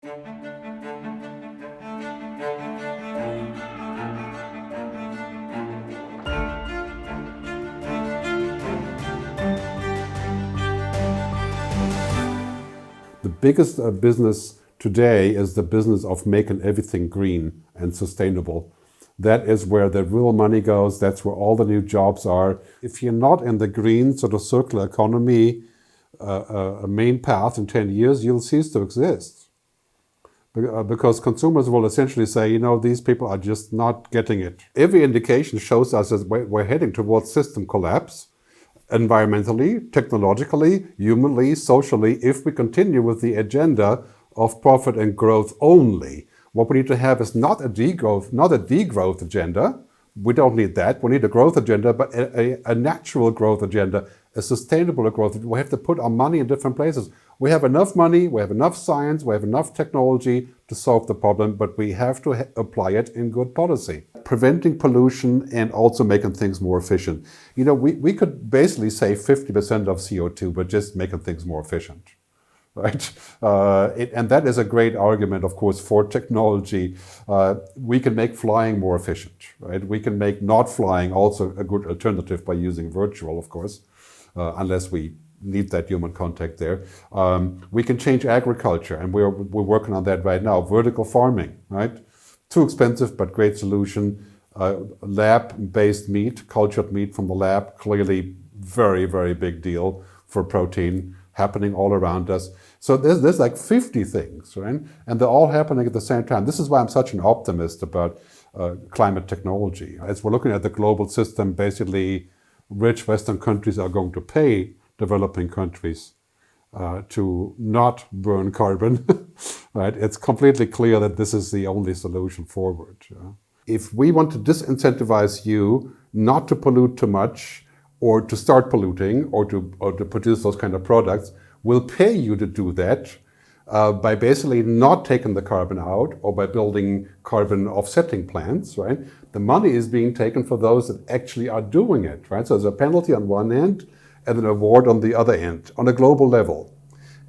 The biggest business today is the business of making everything green and sustainable. That is where the real money goes. That's where all the new jobs are. If you're not in the green sort of circular economy, a main path in 10 years, you'll cease to exist. Because consumers will essentially say, these people are just not getting it. Every indication shows us that we're heading towards system collapse, environmentally, technologically, humanly, socially, if we continue with the agenda of profit and growth only. What we need to have is not a degrowth agenda. We don't need that. We need a growth agenda, but a natural growth agenda, a sustainable growth. We have to put our money in different places. We have enough money, we have enough science, we have enough technology to solve the problem, but we have to apply it in good policy. Preventing pollution and also making things more efficient. We could basically save 50% of CO2 by just making things more efficient. Right? And that is a great argument, of course, for technology. We can make flying more efficient, right? We can make not flying also a good alternative by using virtual, of course, unless we need that human contact there. We can change agriculture, and we're working on that right now. Vertical farming, right? Too expensive, but great solution. Lab-based meat, cultured meat from the lab, clearly very, very big deal for protein, happening all around us. So there's like 50 things, right? And they're all happening at the same time. This is why I'm such an optimist about climate technology. As we're looking at the global system, basically rich Western countries are going to pay developing countries to not burn carbon, right? It's completely clear that this is the only solution forward. If we want to disincentivize you not to pollute too much, or to start polluting, or to produce those kind of products, we'll pay you to do that by basically not taking the carbon out or by building carbon offsetting plants, right? The money is being taken for those that actually are doing it, right? So there's a penalty on one end and an award on the other end, on a global level.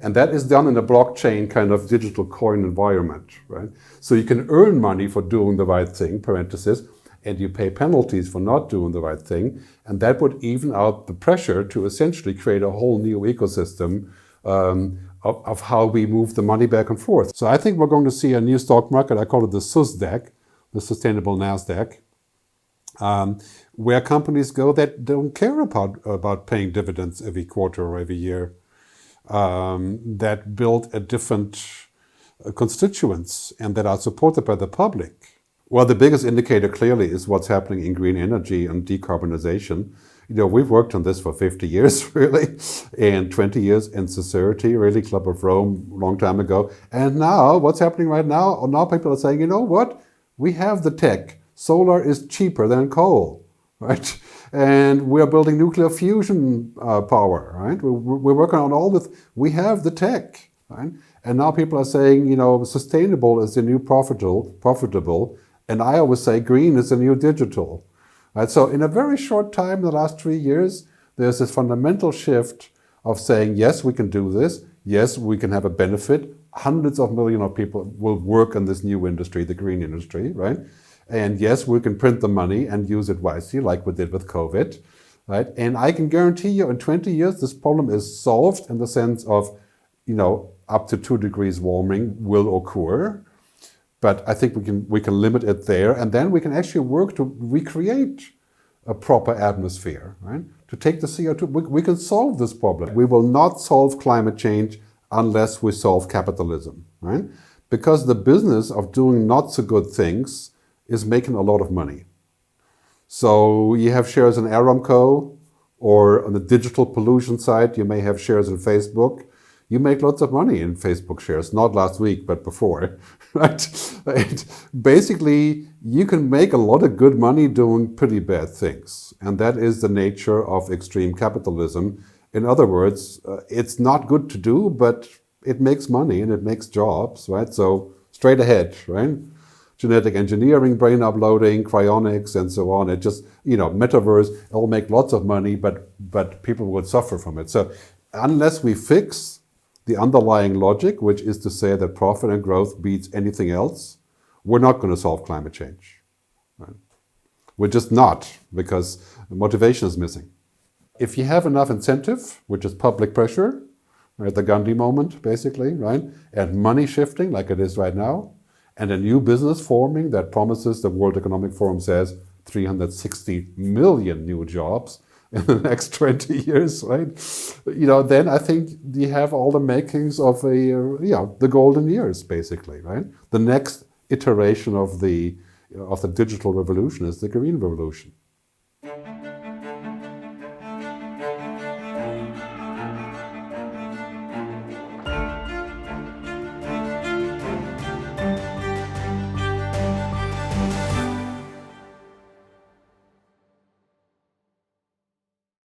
And that is done in a blockchain kind of digital coin environment, right? So you can earn money for doing the right thing, parenthesis, and you pay penalties for not doing the right thing. And that would even out the pressure to essentially create a whole new ecosystem of how we move the money back and forth. So I think we're going to see a new stock market. I call it the SUSDAC, the Sustainable NASDAQ, where companies go that don't care about paying dividends every quarter or every year, that build a different constituents and that are supported by the public. Well, the biggest indicator clearly is what's happening in green energy and decarbonization. We've worked on this for 50 years, really, and 20 years in Sincerity, really, Club of Rome, a long time ago. And now, what's happening right now? Now people are saying, you know what? We have the tech. Solar is cheaper than coal, right? And we're building nuclear fusion power, right? We're working on all this. We have the tech, right? And now people are saying, sustainable is the new profitable. And I always say green is the new digital. Right? So in a very short time, the last 3 years, there's this fundamental shift of saying, yes, we can do this. Yes, we can have a benefit. Hundreds of millions of people will work in this new industry, the green industry, right? And yes, we can print the money and use it wisely, like we did with COVID, right? And I can guarantee you in 20 years, this problem is solved in the sense of, up to 2 degrees warming will occur. But I think we can limit it there, and then we can actually work to recreate a proper atmosphere, right? To take the CO2, we can solve this problem. We will not solve climate change unless we solve capitalism, right? Because the business of doing not so good things is making a lot of money. So you have shares in Aramco, or on the digital pollution side, you may have shares in Facebook. You make lots of money in Facebook shares, not last week, but before, right? And basically, you can make a lot of good money doing pretty bad things. And that is the nature of extreme capitalism. In other words, it's not good to do, but it makes money and it makes jobs, right? So straight ahead, right? Genetic engineering, brain uploading, cryonics, and so on. It just, metaverse, it will make lots of money, but people will suffer from it. So unless we fix the underlying logic, which is to say that profit and growth beats anything else, we're not going to solve climate change. Right? We're just not, because motivation is missing. If you have enough incentive, which is public pressure, right, the Gandhi moment, basically, right, and money shifting like it is right now, and a new business forming that promises, the World Economic Forum says, 360 million new jobs in the next 20 years, right? Then I think you have all the makings of the golden years, basically, right? The next iteration of the digital revolution is the green revolution.